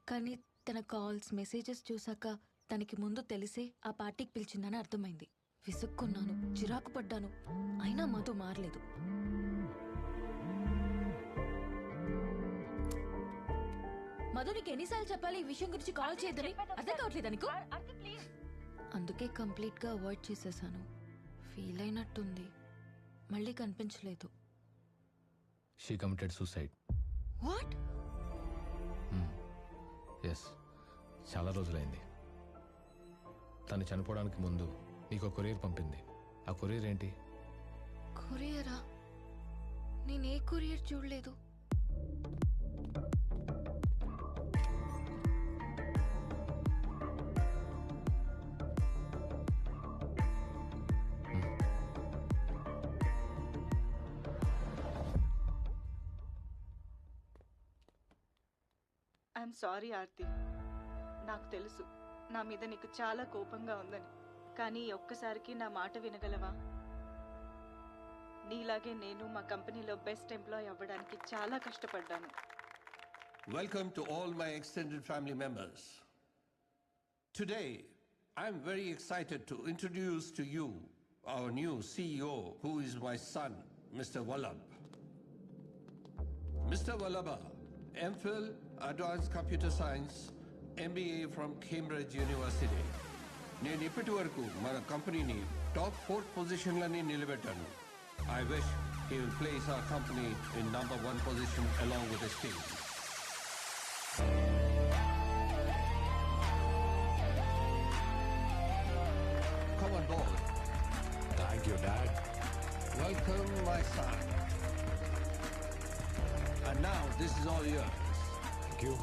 కానీ తన calls messages చూసాక తనకి ముందు తెలిసే ఆ పార్టీకి పిలిచిందని అర్థమైంది. విసుక్కున్నాను, చిరాకు పడ్డాను, అయినా మధు మారలేదు. మధు నీకు ఎన్నిసార్లు చెప్పాలి ఈ విషయం గురించి కాల్ చేయొద్దని? అర్థం కావట్లేదు నీకు? అందుకే కంప్లీట్ గా అవాయిడ్ చేసేసాను. ఫీల్ అయినట్టుంది, మళ్ళీ కనిపించలేదు. She committed suicide. What? Yes, చాలా రోజులైంది. తను చనిపోవడానికి ముందు నీకు ఒక కొరియర్ పంపింది. ఆ కొరియర్ ఏంటి? కొరియరా? నేనే కొరియర్ చూడలేదు. I'm sorry Aarti. నాకు తెలుసు నా మీద నీకు చాలా కోపంగా ఉందని, కానీ ఒక్కసారికి నా మాట వినగలవా? నీలాగే నేను మా కంపెనీలో బెస్ట్ ఎంప్లాయ్ అవ్వడానికి చాలా కష్టపడ్డాను. Welcome to all my extended family members. Today, I'm very excited to introduce to you our new CEO, who is my son, Mr. Vallabh. Mr. Vallabha, MPhil, Advanced Computer Science, MBA from Cambridge University. నేను ఇప్పటి వరకు మన కంపెనీని top 4 పొజిషన్లని నిలబెట్టాను. I wish he will place our company in number 1 position along with his team. Come on board. Thank you dad. Welcome, my son. And now this is all yours. Thank you.